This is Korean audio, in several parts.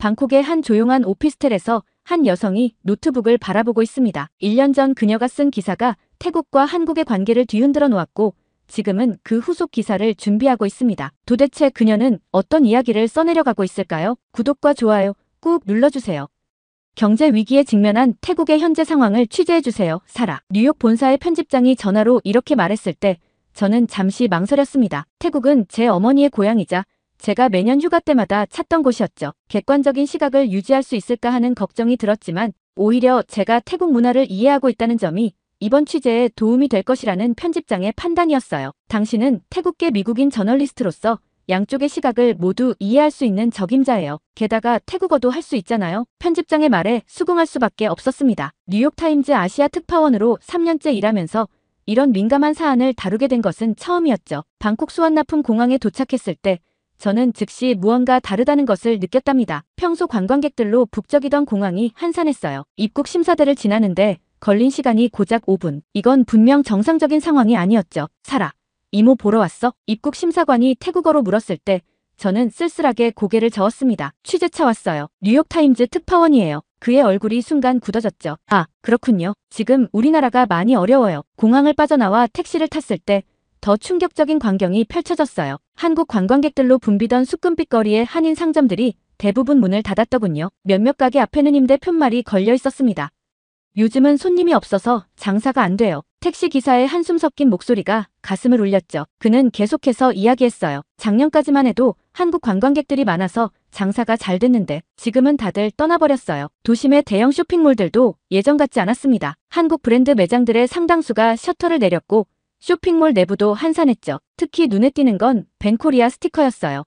방콕의 한 조용한 오피스텔에서 한 여성이 노트북을 바라보고 있습니다. 1년 전 그녀가 쓴 기사가 태국과 한국의 관계를 뒤흔들어 놓았고 지금은 그 후속 기사를 준비하고 있습니다. 도대체 그녀는 어떤 이야기를 써내려가고 있을까요? 구독과 좋아요 꾹 눌러주세요. 경제 위기에 직면한 태국의 현재 상황을 취재해주세요. 사라. 뉴욕 본사의 편집장이 전화로 이렇게 말했을 때 저는 잠시 망설였습니다. 태국은 제 어머니의 고향이자 제가 매년 휴가 때마다 찾던 곳이었죠. 객관적인 시각을 유지할 수 있을까 하는 걱정이 들었지만 오히려 제가 태국 문화를 이해하고 있다는 점이 이번 취재에 도움이 될 것이라는 편집장의 판단이었어요. 당신은 태국계 미국인 저널리스트로서 양쪽의 시각을 모두 이해할 수 있는 적임자예요. 게다가 태국어도 할 수 있잖아요. 편집장의 말에 수긍할 수밖에 없었습니다. 뉴욕타임즈 아시아 특파원으로 3년째 일하면서 이런 민감한 사안을 다루게 된 것은 처음이었죠. 방콕 수완나품 공항에 도착했을 때 저는 즉시 무언가 다르다는 것을 느꼈답니다. 평소 관광객들로 북적이던 공항이 한산했어요. 입국 심사대를 지나는데 걸린 시간이 고작 5분. 이건 분명 정상적인 상황이 아니었죠. 사라. 이모 보러 왔어? 입국 심사관이 태국어로 물었을 때 저는 쓸쓸하게 고개를 저었습니다. 취재차 왔어요. 뉴욕타임즈 특파원이에요. 그의 얼굴이 순간 굳어졌죠. 아, 그렇군요. 지금 우리나라가 많이 어려워요. 공항을 빠져나와 택시를 탔을 때 더 충격적인 광경이 펼쳐졌어요. 한국 관광객들로 붐비던 수금빛 거리의 한인 상점들이 대부분 문을 닫았더군요. 몇몇 가게 앞에는 임대 푯말이 걸려 있었습니다. 요즘은 손님이 없어서 장사가 안 돼요. 택시 기사의 한숨 섞인 목소리가 가슴을 울렸죠. 그는 계속해서 이야기했어요. 작년까지만 해도 한국 관광객들이 많아서 장사가 잘 됐는데 지금은 다들 떠나버렸어요. 도심의 대형 쇼핑몰들도 예전 같지 않았습니다. 한국 브랜드 매장들의 상당수가 셔터를 내렸고 쇼핑몰 내부도 한산했죠. 특히 눈에 띄는 건 벤코리아 스티커였어요.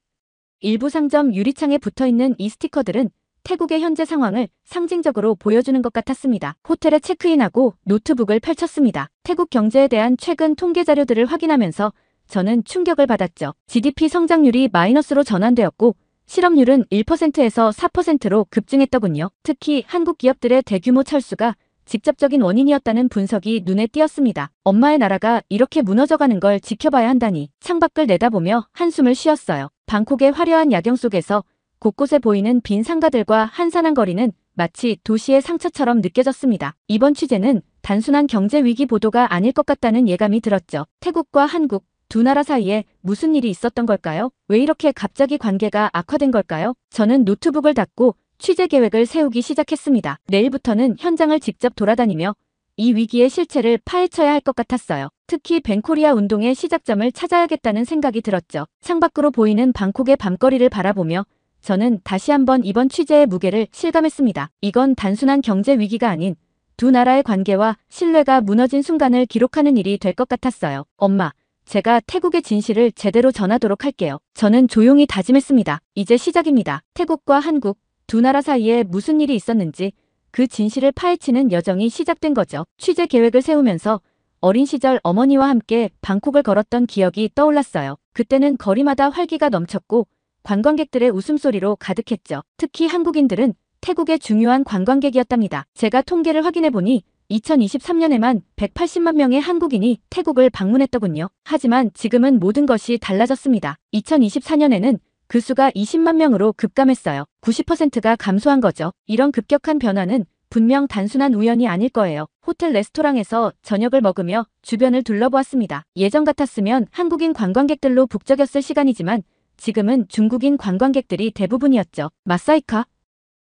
일부 상점 유리창에 붙어있는 이 스티커들은 태국의 현재 상황을 상징적으로 보여주는 것 같았습니다. 호텔에 체크인하고 노트북을 펼쳤습니다. 태국 경제에 대한 최근 통계 자료들을 확인하면서 저는 충격을 받았죠. GDP 성장률이 마이너스로 전환되었고 실업률은 1%에서 4%로 급증했더군요. 특히 한국 기업들의 대규모 철수가 직접적인 원인이었다는 분석이 눈에 띄었습니다. 엄마의 나라가 이렇게 무너져가는 걸 지켜봐야 한다니 창밖을 내다보며 한숨을 쉬었어요. 방콕의 화려한 야경 속에서 곳곳에 보이는 빈 상가들과 한산한 거리는 마치 도시의 상처처럼 느껴졌습니다. 이번 취재는 단순한 경제 위기 보도가 아닐 것 같다는 예감이 들었죠. 태국과 한국 두 나라 사이에 무슨 일이 있었던 걸까요? 왜 이렇게 갑자기 관계가 악화된 걸까요? 저는 노트북을 닫고 취재 계획을 세우기 시작했습니다. 내일부터는 현장을 직접 돌아다니며 이 위기의 실체를 파헤쳐야 할 것 같았어요. 특히 벤코리아 운동의 시작점을 찾아야겠다는 생각이 들었죠. 창밖으로 보이는 방콕의 밤거리를 바라보며 저는 다시 한번 이번 취재의 무게를 실감했습니다. 이건 단순한 경제 위기가 아닌 두 나라의 관계와 신뢰가 무너진 순간을 기록하는 일이 될 것 같았어요. 엄마, 제가 태국의 진실을 제대로 전하도록 할게요. 저는 조용히 다짐했습니다. 이제 시작입니다. 태국과 한국 두 나라 사이에 무슨 일이 있었는지 그 진실을 파헤치는 여정이 시작된 거죠. 취재 계획을 세우면서 어린 시절 어머니와 함께 방콕을 걸었던 기억이 떠올랐어요. 그때는 거리마다 활기가 넘쳤고 관광객들의 웃음소리로 가득했죠. 특히 한국인들은 태국의 중요한 관광객이었답니다. 제가 통계를 확인해보니 2023년에만 180만 명의 한국인이 태국을 방문했더군요. 하지만 지금은 모든 것이 달라졌습니다. 2024년에는 그 수가 20만 명으로 급감했어요. 90%가 감소한 거죠. 이런 급격한 변화는 분명 단순한 우연이 아닐 거예요. 호텔 레스토랑에서 저녁을 먹으며 주변을 둘러보았습니다. 예전 같았으면 한국인 관광객들로 북적였을 시간이지만 지금은 중국인 관광객들이 대부분이었죠. 마사이카?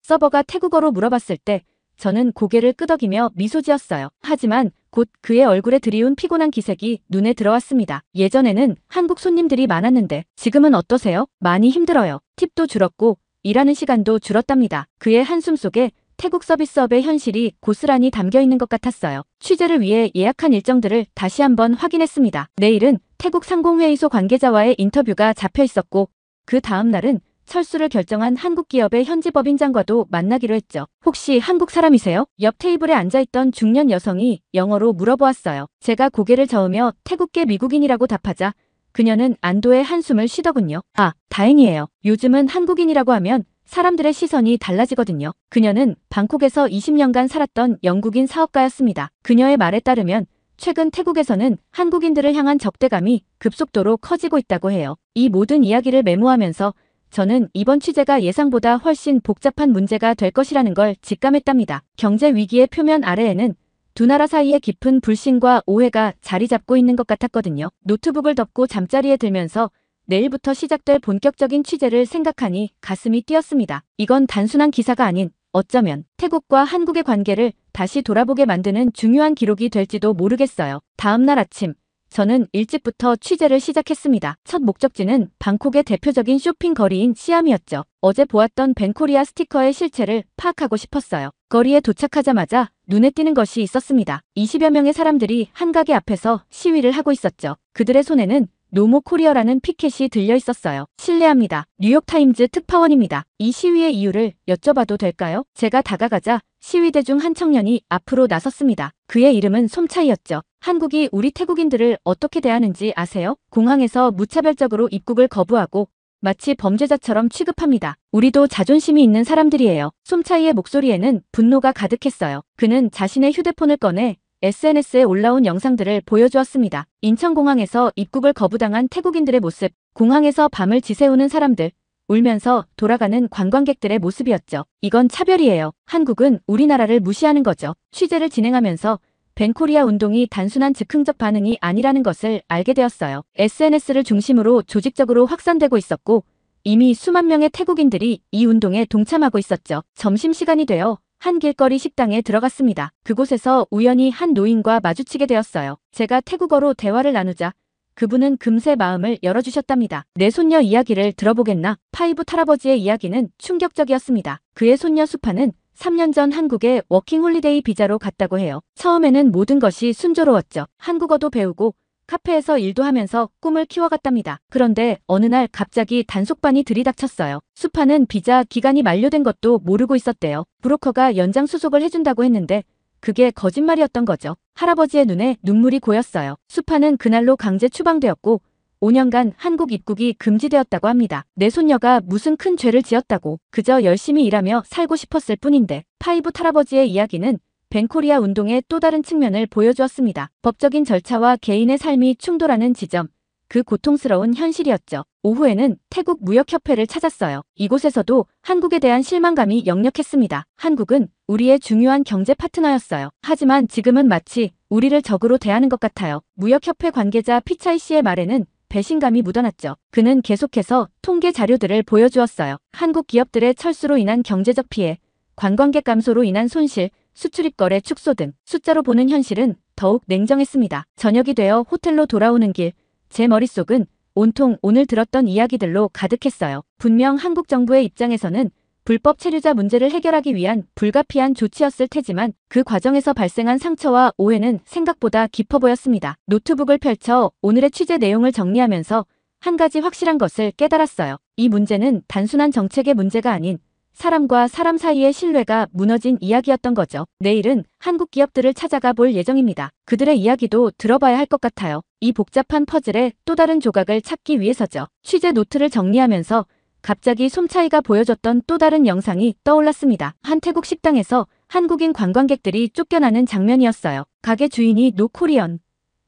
서버가 태국어로 물어봤을 때 저는 고개를 끄덕이며 미소 지었어요. 하지만 곧 그의 얼굴에 드리운 피곤한 기색이 눈에 들어왔습니다. 예전에는 한국 손님들이 많았는데 지금은 어떠세요? 많이 힘들어요. 팁도 줄었고 일하는 시간도 줄었답니다. 그의 한숨 속에 태국 서비스업의 현실이 고스란히 담겨있는 것 같았어요. 취재를 위해 예약한 일정들을 다시 한번 확인했습니다. 내일은 태국 상공회의소 관계자와의 인터뷰가 잡혀있었고 그 다음 날은 철수를 결정한 한국 기업의 현지 법인장과도 만나기로 했죠. 혹시 한국 사람이세요? 옆 테이블에 앉아있던 중년 여성이 영어로 물어보았어요. 제가 고개를 저으며 태국계 미국인이라고 답하자 그녀는 안도의 한숨을 쉬더군요. 아, 다행이에요. 요즘은 한국인이라고 하면 사람들의 시선이 달라지거든요. 그녀는 방콕에서 20년간 살았던 영국인 사업가였습니다. 그녀의 말에 따르면 최근 태국에서는 한국인들을 향한 적대감이 급속도로 커지고 있다고 해요. 이 모든 이야기를 메모하면서 저는 이번 취재가 예상보다 훨씬 복잡한 문제가 될 것이라는 걸 직감했답니다. 경제 위기의 표면 아래에는 두 나라 사이에 깊은 불신과 오해가 자리 잡고 있는 것 같았거든요. 노트북을 덮고 잠자리에 들면서 내일부터 시작될 본격적인 취재를 생각하니 가슴이 뛰었습니다. 이건 단순한 기사가 아닌 어쩌면 태국과 한국의 관계를 다시 돌아보게 만드는 중요한 기록이 될지도 모르겠어요. 다음 날 아침 저는 일찍부터 취재를 시작했습니다. 첫 목적지는 방콕의 대표적인 쇼핑 거리인 시암이었죠. 어제 보았던 벤코리아 스티커의 실체를 파악하고 싶었어요. 거리에 도착하자마자 눈에 띄는 것이 있었습니다. 20여 명의 사람들이 한 가게 앞에서 시위를 하고 있었죠. 그들의 손에는 노모 코리어라는 피켓이 들려 있었어요. 실례합니다. 뉴욕타임즈 특파원입니다. 이 시위의 이유를 여쭤봐도 될까요? 제가 다가가자 시위대 중 한 청년이 앞으로 나섰습니다. 그의 이름은 솜차이였죠. 한국이 우리 태국인들을 어떻게 대하는지 아세요? 공항에서 무차별적으로 입국을 거부하고 마치 범죄자처럼 취급합니다. 우리도 자존심이 있는 사람들이에요. 솜차이의 목소리에는 분노가 가득했어요. 그는 자신의 휴대폰을 꺼내 SNS에 올라온 영상들을 보여주었습니다. 인천공항에서 입국을 거부당한 태국인들의 모습, 공항에서 밤을 지새우는 사람들, 울면서 돌아가는 관광객들의 모습이었죠. 이건 차별이에요. 한국은 우리나라를 무시하는 거죠. 취재를 진행하면서 벤코리아 운동이 단순한 즉흥적 반응이 아니라는 것을 알게 되었어요. SNS를 중심으로 조직적으로 확산되고 있었고 이미 수만 명의 태국인들이 이 운동에 동참하고 있었죠. 점심시간이 되어 한 길거리 식당에 들어갔습니다. 그곳에서 우연히 한 노인과 마주치게 되었어요. 제가 태국어로 대화를 나누자 그분은 금세 마음을 열어주셨답니다. 내 손녀 이야기를 들어보겠나? 파이브 할아버지의 이야기는 충격적이었습니다. 그의 손녀 수파는 3년 전 한국에 워킹홀리데이 비자로 갔다고 해요. 처음에는 모든 것이 순조로웠죠. 한국어도 배우고 카페에서 일도 하면서 꿈을 키워갔답니다. 그런데 어느 날 갑자기 단속반이 들이닥쳤어요. 수파는 비자 기간이 만료된 것도 모르고 있었대요. 브로커가 연장 수속을 해준다고 했는데 그게 거짓말이었던 거죠. 할아버지의 눈에 눈물이 고였어요. 수파는 그날로 강제 추방되었고 5년간 한국 입국이 금지되었다고 합니다. 내 손녀가 무슨 큰 죄를 지었다고 그저 열심히 일하며 살고 싶었을 뿐인데. 파이브 할아버지의 이야기는 벤코리아 운동의 또 다른 측면을 보여주었습니다. 법적인 절차와 개인의 삶이 충돌하는 지점, 그 고통스러운 현실이었죠. 오후에는 태국 무역협회를 찾았어요. 이곳에서도 한국에 대한 실망감이 역력했습니다. 한국은 우리의 중요한 경제 파트너였어요. 하지만 지금은 마치 우리를 적으로 대하는 것 같아요. 무역협회 관계자 피차이 씨의 말에는 배신감이 묻어났죠. 그는 계속해서 통계 자료들을 보여주었어요. 한국 기업들의 철수로 인한 경제적 피해, 관광객 감소로 인한 손실, 수출입 거래 축소 등 숫자로 보는 현실은 더욱 냉정했습니다. 저녁이 되어 호텔로 돌아오는 길, 제 머릿속은 온통 오늘 들었던 이야기들로 가득했어요. 분명 한국 정부의 입장에서는 불법 체류자 문제를 해결하기 위한 불가피한 조치였을 테지만 그 과정에서 발생한 상처와 오해는 생각보다 깊어 보였습니다. 노트북을 펼쳐 오늘의 취재 내용을 정리하면서 한 가지 확실한 것을 깨달았어요. 이 문제는 단순한 정책의 문제가 아닌 사람과 사람 사이의 신뢰가 무너진 이야기였던 거죠. 내일은 한국 기업들을 찾아가 볼 예정입니다. 그들의 이야기도 들어봐야 할 것 같아요. 이 복잡한 퍼즐의 또 다른 조각을 찾기 위해서죠. 취재 노트를 정리하면서 갑자기 솜차이가 보여줬던 또 다른 영상이 떠올랐습니다. 한 태국 식당에서 한국인 관광객들이 쫓겨나는 장면이었어요. 가게 주인이 노 코리언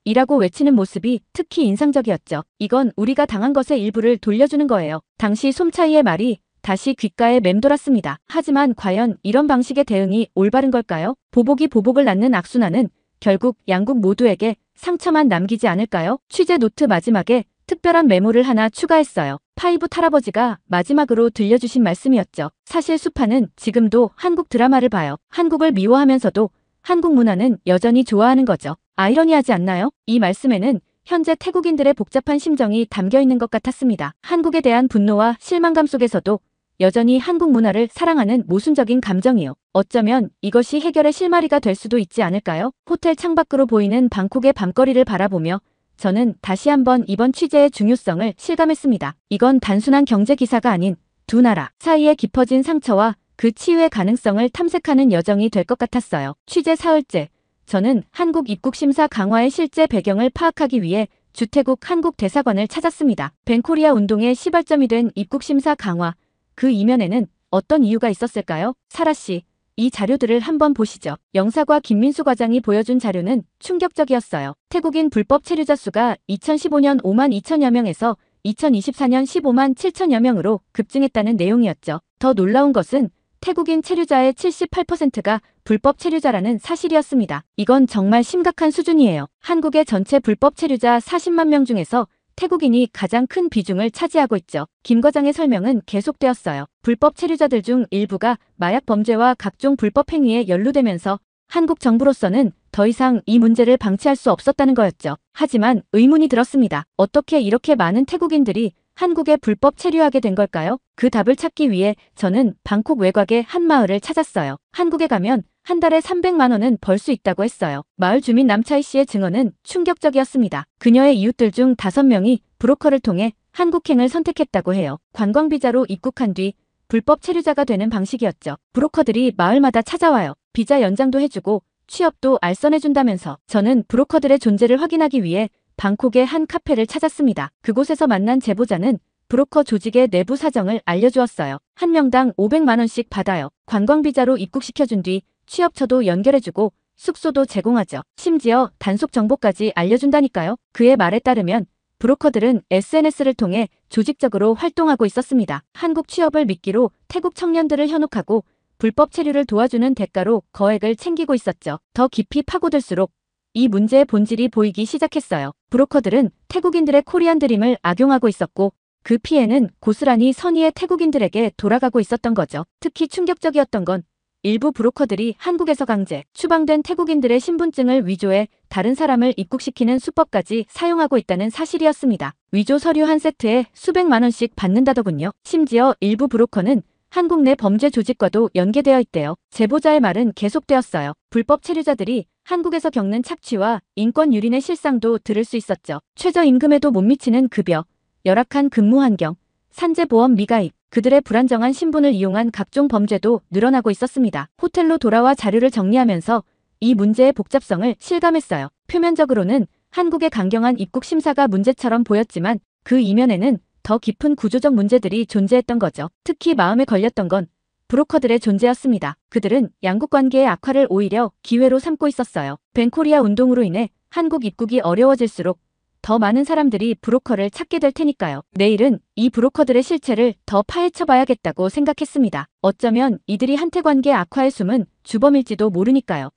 이라고 외치는 모습이 특히 인상적이었죠. 이건 우리가 당한 것의 일부를 돌려주는 거예요. 당시 솜차이의 말이 다시 귓가에 맴돌았습니다. 하지만 과연 이런 방식의 대응이 올바른 걸까요? 보복이 보복을 낳는 악순환은 결국 양국 모두에게 상처만 남기지 않을까요? 취재 노트 마지막에 특별한 메모를 하나 추가했어요. 파이브 할아버지가 마지막으로 들려주신 말씀이었죠. 사실 수파는 지금도 한국 드라마를 봐요. 한국을 미워하면서도 한국 문화는 여전히 좋아하는 거죠. 아이러니하지 않나요? 이 말씀에는 현재 태국인들의 복잡한 심정이 담겨 있는 것 같았습니다. 한국에 대한 분노와 실망감 속에서도 여전히 한국 문화를 사랑하는 모순적인 감정이요. 어쩌면 이것이 해결의 실마리가 될 수도 있지 않을까요? 호텔 창밖으로 보이는 방콕의 밤거리를 바라보며 저는 다시 한번 이번 취재의 중요성을 실감했습니다. 이건 단순한 경제 기사가 아닌 두 나라 사이에 깊어진 상처와 그 치유의 가능성을 탐색하는 여정이 될 것 같았어요. 취재 사흘째, 저는 한국 입국 심사 강화의 실제 배경을 파악하기 위해 주태국 한국 대사관을 찾았습니다. 벤코리아 운동의 시발점이 된 입국 심사 강화, 그 이면에는 어떤 이유가 있었을까요? 사라 씨, 이 자료들을 한번 보시죠. 영사과 김민수 과장이 보여준 자료는 충격적이었어요. 태국인 불법 체류자 수가 2015년 5만 2천여 명에서 2024년 15만 7천여 명으로 급증했다는 내용이었죠. 더 놀라운 것은 태국인 체류자의 78%가 불법 체류자라는 사실이었습니다. 이건 정말 심각한 수준이에요. 한국의 전체 불법 체류자 40만 명 중에서 태국인이 가장 큰 비중을 차지하고 있죠. 김 과장의 설명은 계속되었어요. 불법 체류자들 중 일부가 마약 범죄와 각종 불법 행위에 연루되면서 한국 정부로서는 더 이상 이 문제를 방치할 수 없었다는 거였죠. 하지만 의문이 들었습니다. 어떻게 이렇게 많은 태국인들이 한국에 불법 체류하게 된 걸까요? 그 답을 찾기 위해 저는 방콕 외곽의 한 마을을 찾았어요. 한국에 가면 한 달에 300만 원은 벌 수 있다고 했어요. 마을 주민 남차이 씨의 증언은 충격적이었습니다. 그녀의 이웃들 중 5명이 브로커를 통해 한국행을 선택했다고 해요. 관광비자로 입국한 뒤 불법 체류자가 되는 방식이었죠. 브로커들이 마을마다 찾아와요. 비자 연장도 해주고 취업도 알선해준다면서 저는 브로커들의 존재를 확인하기 위해 방콕의 한 카페를 찾았습니다. 그곳에서 만난 제보자는 브로커 조직의 내부 사정을 알려주었어요. 한 명당 500만 원씩 받아요. 관광비자로 입국시켜준 뒤 취업처도 연결해주고 숙소도 제공하죠. 심지어 단속 정보까지 알려준다니까요. 그의 말에 따르면 브로커들은 SNS를 통해 조직적으로 활동하고 있었습니다. 한국 취업을 미끼로 태국 청년들을 현혹하고 불법 체류를 도와주는 대가로 거액을 챙기고 있었죠. 더 깊이 파고들수록 이 문제의 본질이 보이기 시작했어요. 브로커들은 태국인들의 코리안 드림을 악용하고 있었고 그 피해는 고스란히 선의의 태국인들에게 돌아가고 있었던 거죠. 특히 충격적이었던 건 일부 브로커들이 한국에서 강제 추방된 태국인들의 신분증을 위조해 다른 사람을 입국시키는 수법까지 사용하고 있다는 사실이었습니다. 위조 서류 한 세트에 수백만 원씩 받는다더군요. 심지어 일부 브로커는 한국 내 범죄 조직과도 연계되어 있대요. 제보자의 말은 계속되었어요. 불법 체류자들이 한국에서 겪는 착취와 인권 유린의 실상도 들을 수 있었죠. 최저임금에도 못 미치는 급여, 열악한 근무 환경, 산재보험 미가입, 그들의 불안정한 신분을 이용한 각종 범죄도 늘어나고 있었습니다. 호텔로 돌아와 자료를 정리하면서 이 문제의 복잡성을 실감했어요. 표면적으로는 한국의 강경한 입국 심사가 문제처럼 보였지만 그 이면에는 더 깊은 구조적 문제들이 존재했던 거죠. 특히 마음에 걸렸던 건 브로커들의 존재였습니다. 그들은 양국 관계의 악화를 오히려 기회로 삼고 있었어요. 벤코리아 운동으로 인해 한국 입국이 어려워질수록 더 많은 사람들이 브로커를 찾게 될 테니까요. 내일은 이 브로커들의 실체를 더 파헤쳐봐야겠다고 생각했습니다. 어쩌면 이들이 한태관계 악화의 숨은 주범일지도 모르니까요.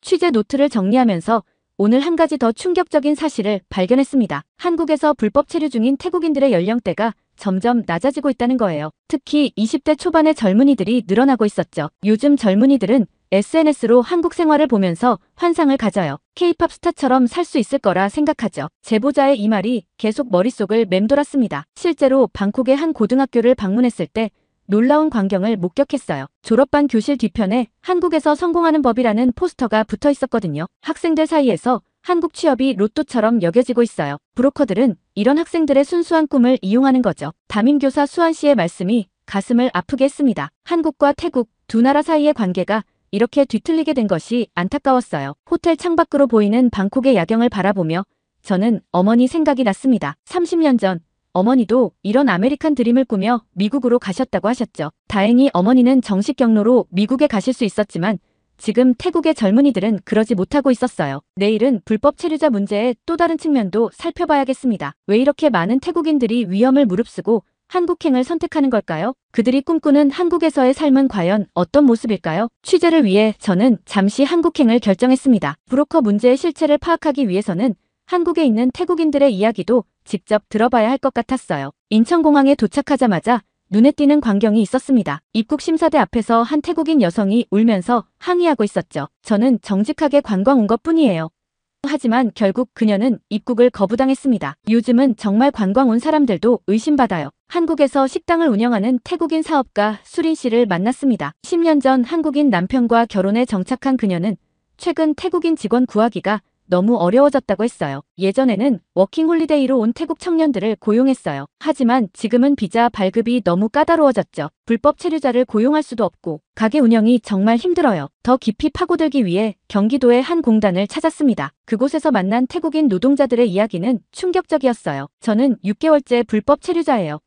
취재 노트를 정리하면서 오늘 한 가지 더 충격적인 사실을 발견했습니다. 한국에서 불법 체류 중인 태국인들의 연령대가 점점 낮아지고 있다는 거예요. 특히 20대 초반의 젊은이들이 늘어나고 있었죠. 요즘 젊은이들은 SNS로 한국 생활을 보면서 환상을 가져요. K-팝 스타처럼 살 수 있을 거라 생각하죠. 제보자의 이 말이 계속 머릿속을 맴돌았습니다. 실제로 방콕의 한 고등학교를 방문했을 때 놀라운 광경을 목격했어요. 졸업반 교실 뒤편에 한국에서 성공하는 법이라는 포스터가 붙어 있었거든요. 학생들 사이에서 한국 취업이 로또처럼 여겨지고 있어요. 브로커들은 이런 학생들의 순수한 꿈을 이용하는 거죠. 담임교사 수환 씨의 말씀이 가슴을 아프게 했습니다. 한국과 태국 두 나라 사이의 관계가 이렇게 뒤틀리게 된 것이 안타까웠어요. 호텔 창밖으로 보이는 방콕의 야경을 바라보며 저는 어머니 생각이 났습니다. 30년 전 어머니도 이런 아메리칸 드림을 꾸며 미국으로 가셨다고 하셨죠. 다행히 어머니는 정식 경로로 미국에 가실 수 있었지만 지금 태국의 젊은이들은 그러지 못하고 있었어요. 내일은 불법 체류자 문제의 또 다른 측면도 살펴봐야겠습니다. 왜 이렇게 많은 태국인들이 위험을 무릅쓰고 한국행을 선택하는 걸까요? 그들이 꿈꾸는 한국에서의 삶은 과연 어떤 모습일까요? 취재를 위해 저는 잠시 한국행을 결정했습니다. 브로커 문제의 실체를 파악하기 위해서는 한국에 있는 태국인들의 이야기도 직접 들어봐야 할 것 같았어요. 인천공항에 도착하자마자 눈에 띄는 광경이 있었습니다. 입국심사대 앞에서 한 태국인 여성이 울면서 항의하고 있었죠. 저는 정직하게 관광 온 것뿐이에요. 하지만 결국 그녀는 입국을 거부당했습니다. 요즘은 정말 관광 온 사람들도 의심받아요. 한국에서 식당을 운영하는 태국인 사업가 수린 씨를 만났습니다. 10년 전 한국인 남편과 결혼에 정착한 그녀는 최근 태국인 직원 구하기가 너무 어려워졌다고 했어요. 예전에는 워킹홀리데이로 온 태국 청년들을 고용했어요. 하지만 지금은 비자 발급이 너무 까다로워졌죠. 불법 체류자를 고용할 수도 없고 가게 운영이 정말 힘들어요. 더 깊이 파고들기 위해 경기도의 한 공단을 찾았습니다. 그곳에서 만난 태국인 노동자들의 이야기는 충격적이었어요. 저는 6개월째 불법 체류자예요.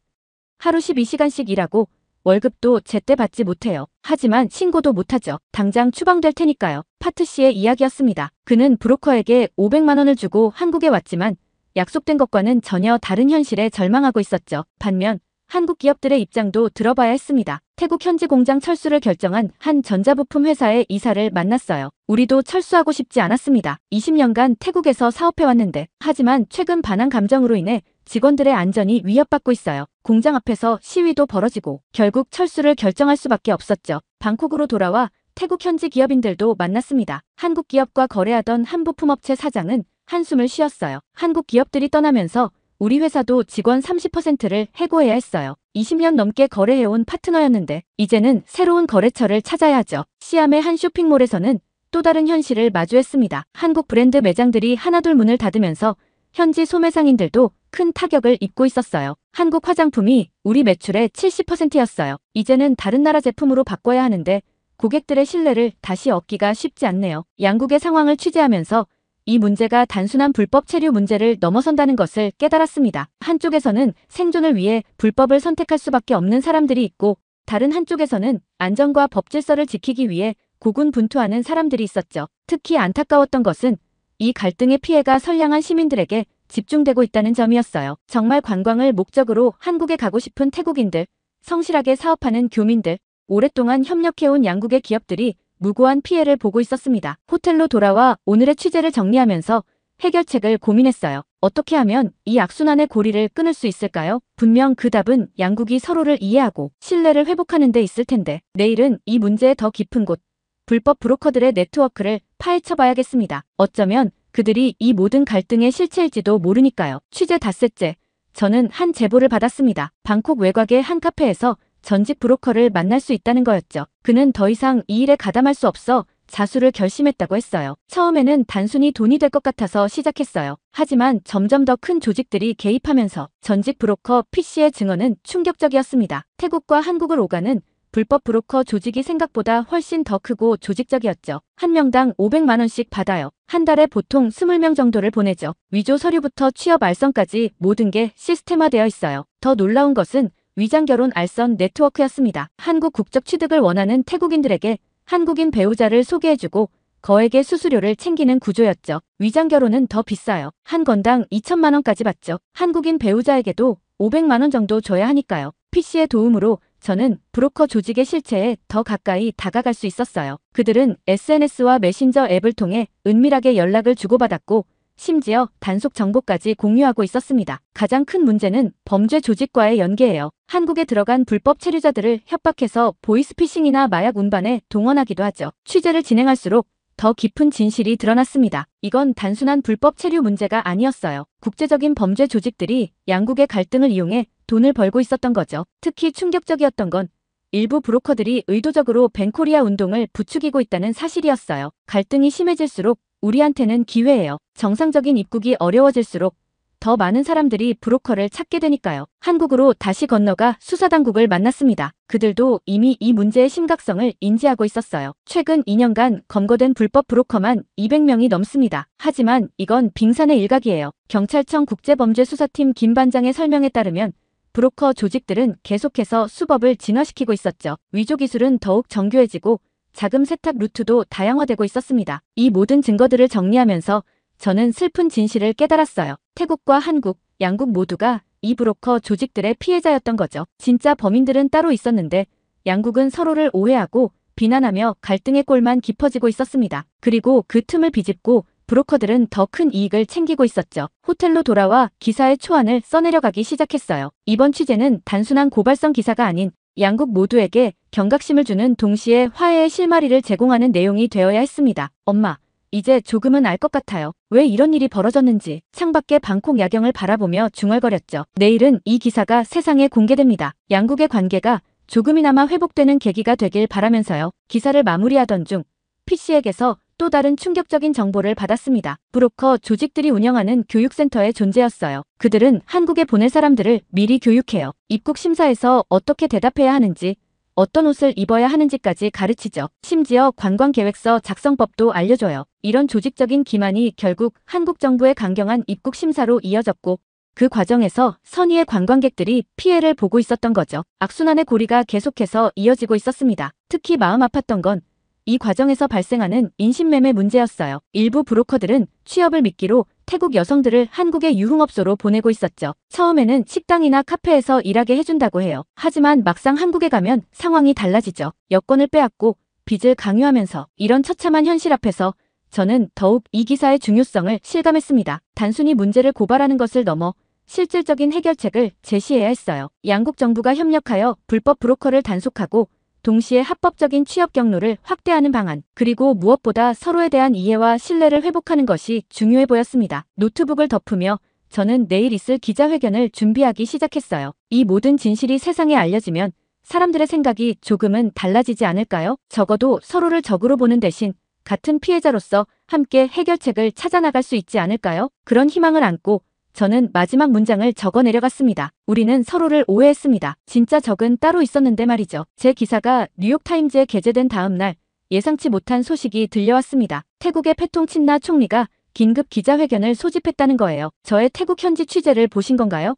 하루 12시간씩 일하고 월급도 제때 받지 못해요. 하지만 신고도 못하죠. 당장 추방될 테니까요. 파트 씨의 이야기였습니다. 그는 브로커에게 500만 원을 주고 한국에 왔지만 약속된 것과는 전혀 다른 현실에 절망하고 있었죠. 반면 한국 기업들의 입장도 들어봐야 했습니다. 태국 현지 공장 철수를 결정한 한 전자부품 회사의 이사를 만났어요. 우리도 철수하고 싶지 않았습니다. 20년간 태국에서 사업해왔는데 하지만 최근 반항 감정으로 인해 직원들의 안전이 위협받고 있어요. 공장 앞에서 시위도 벌어지고 결국 철수를 결정할 수밖에 없었죠. 방콕으로 돌아와 태국 현지 기업인들도 만났습니다. 한국 기업과 거래하던 한 부품업체 사장은 한숨을 쉬었어요. 한국 기업들이 떠나면서 우리 회사도 직원 30%를 해고해야 했어요. 20년 넘게 거래해온 파트너였는데 이제는 새로운 거래처를 찾아야 하죠. 시암의 한 쇼핑몰에서는 또 다른 현실을 마주했습니다. 한국 브랜드 매장들이 하나둘 문을 닫으면서 현지 소매상인들도 큰 타격을 입고 있었어요. 한국 화장품이 우리 매출의 70%였어요. 이제는 다른 나라 제품으로 바꿔야 하는데 고객들의 신뢰를 다시 얻기가 쉽지 않네요. 양국의 상황을 취재하면서 이 문제가 단순한 불법 체류 문제를 넘어선다는 것을 깨달았습니다. 한쪽에서는 생존을 위해 불법을 선택할 수밖에 없는 사람들이 있고 다른 한쪽에서는 안전과 법 질서를 지키기 위해 고군분투하는 사람들이 있었죠. 특히 안타까웠던 것은 이 갈등의 피해가 선량한 시민들에게 집중되고 있다는 점이었어요. 정말 관광을 목적으로 한국에 가고 싶은 태국인들, 성실하게 사업하는 교민들, 오랫동안 협력해온 양국의 기업들이 무고한 피해를 보고 있었습니다. 호텔로 돌아와 오늘의 취재를 정리하면서 해결책을 고민했어요. 어떻게 하면 이 악순환의 고리를 끊을 수 있을까요? 분명 그 답은 양국이 서로를 이해하고 신뢰를 회복하는 데 있을 텐데 내일은 이 문제의 더 깊은 곳, 불법 브로커들의 네트워크를 파헤쳐봐야겠습니다. 어쩌면 그들이 이 모든 갈등의 실체일지도 모르니까요. 취재 닷새째, 저는 한 제보를 받았습니다. 방콕 외곽의 한 카페에서 전직 브로커를 만날 수 있다는 거였죠. 그는 더 이상 이 일에 가담할 수 없어 자수를 결심했다고 했어요. 처음에는 단순히 돈이 될 것 같아서 시작했어요. 하지만 점점 더 큰 조직들이 개입하면서 전직 브로커 P씨의 증언은 충격적이었습니다. 태국과 한국을 오가는 불법 브로커 조직이 생각보다 훨씬 더 크고 조직적이었죠. 한 명당 500만 원씩 받아요. 한 달에 보통 20명 정도를 보내죠. 위조 서류부터 취업 알선까지 모든 게 시스템화되어 있어요. 더 놀라운 것은 위장결혼 알선 네트워크였습니다. 한국 국적 취득을 원하는 태국인들에게 한국인 배우자를 소개해주고 거액의 수수료를 챙기는 구조였죠. 위장결혼은 더 비싸요. 한 건당 2천만 원까지 받죠. 한국인 배우자에게도 500만 원 정도 줘야 하니까요. P씨의 도움으로 저는 브로커 조직의 실체에 더 가까이 다가갈 수 있었어요. 그들은 SNS와 메신저 앱을 통해 은밀하게 연락을 주고받았고 심지어 단속 정보까지 공유하고 있었습니다. 가장 큰 문제는 범죄 조직과의 연계예요. 한국에 들어간 불법 체류자들을 협박해서 보이스피싱이나 마약 운반에 동원하기도 하죠. 취재를 진행할수록 더 깊은 진실이 드러났습니다. 이건 단순한 불법 체류 문제가 아니었어요. 국제적인 범죄 조직들이 양국의 갈등을 이용해 돈을 벌고 있었던 거죠. 특히 충격적이었던 건 일부 브로커들이 의도적으로 벤코리아 운동을 부추기고 있다는 사실이었어요. 갈등이 심해질수록 우리한테는 기회예요. 정상적인 입국이 어려워질수록 더 많은 사람들이 브로커를 찾게 되니까요. 한국으로 다시 건너가 수사당국을 만났습니다. 그들도 이미 이 문제의 심각성을 인지하고 있었어요. 최근 2년간 검거된 불법 브로커만 200명이 넘습니다. 하지만 이건 빙산의 일각이에요. 경찰청 국제범죄수사팀 김 반장의 설명에 따르면 브로커 조직들은 계속해서 수법을 진화시키고 있었죠. 위조 기술은 더욱 정교해지고 자금 세탁 루트도 다양화되고 있었습니다. 이 모든 증거들을 정리하면서 저는 슬픈 진실을 깨달았어요. 태국과 한국, 양국 모두가 이 브로커 조직들의 피해자였던 거죠. 진짜 범인들은 따로 있었는데 양국은 서로를 오해하고 비난하며 갈등의 꼴만 깊어지고 있었습니다. 그리고 그 틈을 비집고 브로커들은 더 큰 이익을 챙기고 있었죠. 호텔로 돌아와 기사의 초안을 써내려가기 시작했어요. 이번 취재는 단순한 고발성 기사가 아닌 양국 모두에게 경각심을 주는 동시에 화해의 실마리를 제공하는 내용이 되어야 했습니다. 엄마, 이제 조금은 알 것 같아요. 왜 이런 일이 벌어졌는지. 창밖의 방콕 야경을 바라보며 중얼거렸죠. 내일은 이 기사가 세상에 공개됩니다. 양국의 관계가 조금이나마 회복되는 계기가 되길 바라면서요. 기사를 마무리하던 중 P씨에게서 또 다른 충격적인 정보를 받았습니다. 브로커 조직들이 운영하는 교육센터의 존재였어요. 그들은 한국에 보낼 사람들을 미리 교육해요. 입국 심사에서 어떻게 대답해야 하는지, 어떤 옷을 입어야 하는지까지 가르치죠. 심지어 관광계획서 작성법도 알려줘요. 이런 조직적인 기만이 결국 한국 정부의 강경한 입국 심사로 이어졌고 그 과정에서 선의의 관광객들이 피해를 보고 있었던 거죠. 악순환의 고리가 계속해서 이어지고 있었습니다. 특히 마음 아팠던 건 이 과정에서 발생하는 인신매매 문제였어요. 일부 브로커들은 취업을 미끼로 태국 여성들을 한국의 유흥업소로 보내고 있었죠. 처음에는 식당이나 카페에서 일하게 해준다고 해요. 하지만 막상 한국에 가면 상황이 달라지죠. 여권을 빼앗고 빚을 강요하면서 이런 처참한 현실 앞에서 저는 더욱 이 기사의 중요성을 실감했습니다. 단순히 문제를 고발하는 것을 넘어 실질적인 해결책을 제시해야 했어요. 양국 정부가 협력하여 불법 브로커를 단속하고 동시에 합법적인 취업 경로를 확대하는 방안, 그리고 무엇보다 서로에 대한 이해와 신뢰를 회복하는 것이 중요해 보였습니다. 노트북을 덮으며 저는 내일 있을 기자회견을 준비하기 시작했어요. 이 모든 진실이 세상에 알려지면 사람들의 생각이 조금은 달라지지 않을까요? 적어도 서로를 적으로 보는 대신 같은 피해자로서 함께 해결책을 찾아나갈 수 있지 않을까요? 그런 희망을 안고 저는 마지막 문장을 적어 내려갔습니다. 우리는 서로를 오해했습니다. 진짜 적은 따로 있었는데 말이죠. 제 기사가 뉴욕타임즈에 게재된 다음 날 예상치 못한 소식이 들려왔습니다. 태국의 패통 친나 총리가 긴급 기자회견을 소집했다는 거예요. 저의 태국 현지 취재를 보신 건가요?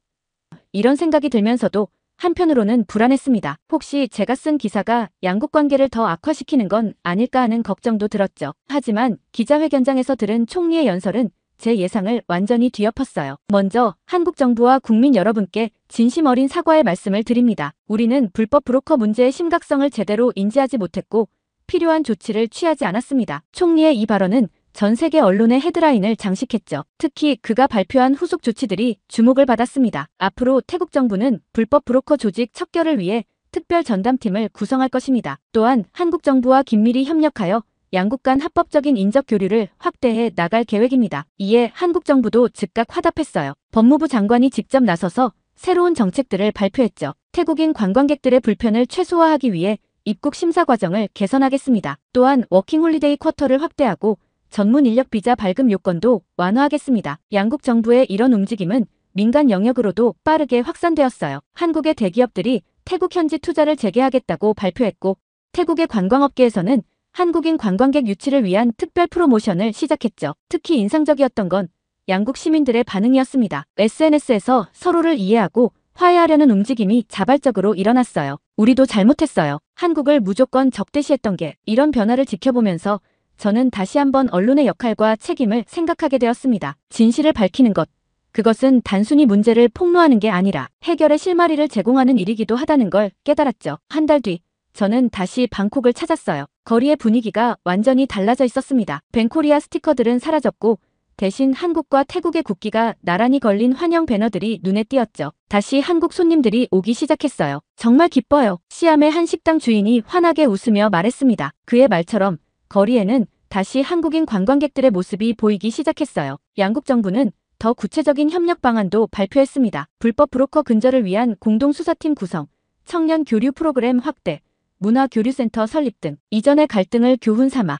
이런 생각이 들면서도 한편으로는 불안했습니다. 혹시 제가 쓴 기사가 양국 관계를 더 악화시키는 건 아닐까 하는 걱정도 들었죠. 하지만 기자회견장에서 들은 총리의 연설은 제 예상을 완전히 뒤엎었어요. 먼저 한국 정부와 국민 여러분께 진심 어린 사과의 말씀을 드립니다. 우리는 불법 브로커 문제의 심각성을 제대로 인지하지 못했고 필요한 조치를 취하지 않았습니다. 총리의 이 발언은 전 세계 언론의 헤드라인을 장식했죠. 특히 그가 발표한 후속 조치들이 주목을 받았습니다. 앞으로 태국 정부는 불법 브로커 조직 척결을 위해 특별 전담팀을 구성할 것입니다. 또한 한국 정부와 긴밀히 협력하여 양국 간 합법적인 인적 교류를 확대해 나갈 계획입니다. 이에 한국 정부도 즉각 화답했어요. 법무부 장관이 직접 나서서 새로운 정책들을 발표했죠. 태국인 관광객들의 불편을 최소화하기 위해 입국 심사 과정을 개선하겠습니다. 또한 워킹홀리데이 쿼터를 확대하고 전문 인력 비자 발급 요건도 완화하겠습니다. 양국 정부의 이런 움직임은 민간 영역으로도 빠르게 확산되었어요. 한국의 대기업들이 태국 현지 투자를 재개하겠다고 발표했고 태국의 관광업계에서는 한국인 관광객 유치를 위한 특별 프로모션을 시작했죠. 특히 인상적이었던 건 양국 시민들의 반응이었습니다. SNS에서 서로를 이해하고 화해하려는 움직임이 자발적으로 일어났어요. 우리도 잘못했어요. 한국을 무조건 적대시했던 게 이런 변화를 지켜보면서 저는 다시 한번 언론의 역할과 책임을 생각하게 되었습니다. 진실을 밝히는 것. 그것은 단순히 문제를 폭로하는 게 아니라 해결의 실마리를 제공하는 일이기도 하다는 걸 깨달았죠. 한 달 뒤. 저는 다시 방콕을 찾았어요. 거리의 분위기가 완전히 달라져 있었습니다. 벤코리아 스티커들은 사라졌고 대신 한국과 태국의 국기가 나란히 걸린 환영 배너들이 눈에 띄었죠. 다시 한국 손님들이 오기 시작했어요. 정말 기뻐요. 시암의 한 식당 주인이 환하게 웃으며 말했습니다. 그의 말처럼 거리에는 다시 한국인 관광객들의 모습이 보이기 시작했어요. 양국 정부는 더 구체적인 협력 방안도 발표했습니다. 불법 브로커 근절을 위한 공동수사팀 구성, 청년 교류 프로그램 확대, 문화교류센터 설립 등 이전의 갈등을 교훈 삼아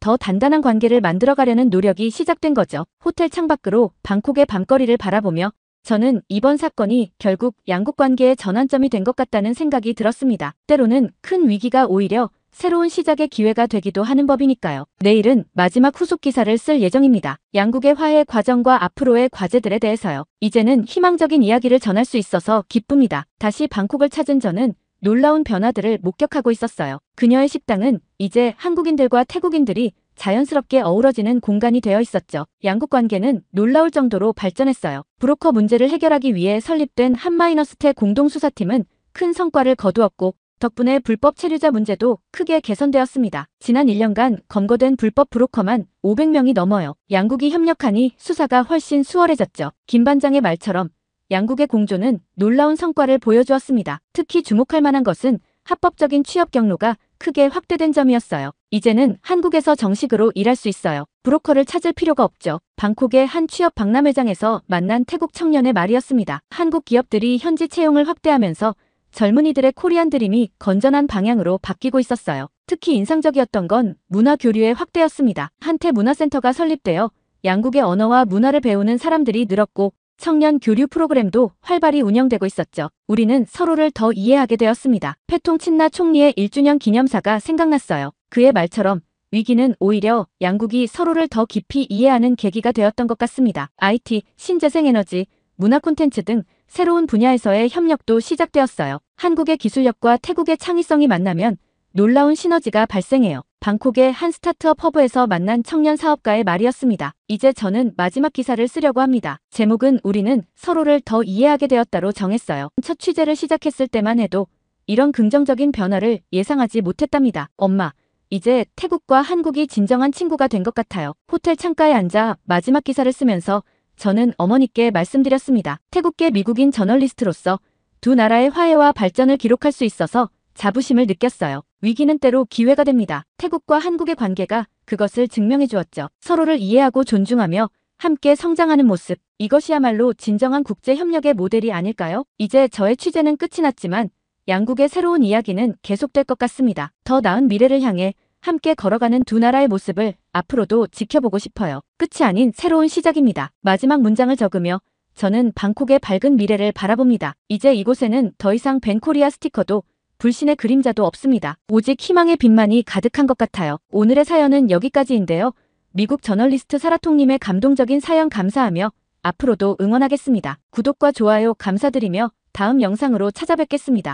더 단단한 관계를 만들어가려는 노력이 시작된 거죠. 호텔 창밖으로 방콕의 밤거리를 바라보며 저는 이번 사건이 결국 양국 관계의 전환점이 된 것 같다는 생각이 들었습니다. 때로는 큰 위기가 오히려 새로운 시작의 기회가 되기도 하는 법이니까요. 내일은 마지막 후속 기사를 쓸 예정입니다. 양국의 화해 과정과 앞으로의 과제들에 대해서요. 이제는 희망적인 이야기를 전할 수 있어서 기쁩니다. 다시 방콕을 찾은 저는 놀라운 변화들을 목격하고 있었어요. 그녀의 식당은 이제 한국인들과 태국인들이 자연스럽게 어우러지는 공간이 되어 있었죠. 양국 관계는 놀라울 정도로 발전했어요. 브로커 문제를 해결하기 위해 설립된 한마이너스테 공동수사팀은 큰 성과를 거두었고 덕분에 불법 체류자 문제도 크게 개선되었습니다. 지난 1년간 검거된 불법 브로커만 500명이 넘어요. 양국이 협력하니 수사가 훨씬 수월해졌죠. 김 반장의 말처럼 양국의 공조는 놀라운 성과를 보여주었습니다. 특히 주목할 만한 것은 합법적인 취업 경로가 크게 확대된 점이었어요. 이제는 한국에서 정식으로 일할 수 있어요. 브로커를 찾을 필요가 없죠. 방콕의 한 취업 박람회장에서 만난 태국 청년의 말이었습니다. 한국 기업들이 현지 채용을 확대하면서 젊은이들의 코리안 드림이 건전한 방향으로 바뀌고 있었어요. 특히 인상적이었던 건 문화 교류의 확대였습니다. 한태 문화센터가 설립되어 양국의 언어와 문화를 배우는 사람들이 늘었고 청년 교류 프로그램도 활발히 운영되고 있었죠. 우리는 서로를 더 이해하게 되었습니다. 패통 친나 총리의 1주년 기념사가 생각났어요. 그의 말처럼 위기는 오히려 양국이 서로를 더 깊이 이해하는 계기가 되었던 것 같습니다. IT, 신재생에너지, 문화 콘텐츠 등 새로운 분야에서의 협력도 시작되었어요. 한국의 기술력과 태국의 창의성이 만나면 놀라운 시너지가 발생해요. 방콕의 한 스타트업 허브에서 만난 청년 사업가의 말이었습니다. 이제 저는 마지막 기사를 쓰려고 합니다. 제목은 우리는 서로를 더 이해하게 되었다로 정했어요. 첫 취재를 시작했을 때만 해도 이런 긍정적인 변화를 예상하지 못했답니다. 엄마, 이제 태국과 한국이 진정한 친구가 된 것 같아요. 호텔 창가에 앉아 마지막 기사를 쓰면서 저는 어머니께 말씀드렸습니다. 태국계 미국인 저널리스트로서 두 나라의 화해와 발전을 기록할 수 있어서 자부심을 느꼈어요. 위기는 때로 기회가 됩니다. 태국과 한국의 관계가 그것을 증명해 주었죠. 서로를 이해하고 존중하며 함께 성장하는 모습. 이것이야말로 진정한 국제 협력의 모델이 아닐까요? 이제 저의 취재는 끝이 났지만 양국의 새로운 이야기는 계속될 것 같습니다. 더 나은 미래를 향해 함께 걸어가는 두 나라의 모습을 앞으로도 지켜보고 싶어요. 끝이 아닌 새로운 시작입니다. 마지막 문장을 적으며 저는 방콕의 밝은 미래를 바라봅니다. 이제 이곳에는 더 이상 벤코리아 스티커도 불신의 그림자도 없습니다. 오직 희망의 빛만이 가득한 것 같아요. 오늘의 사연은 여기까지인데요. 미국 저널리스트 사라통님의 감동적인 사연 감사하며 앞으로도 응원하겠습니다. 구독과 좋아요 감사드리며 다음 영상으로 찾아뵙겠습니다.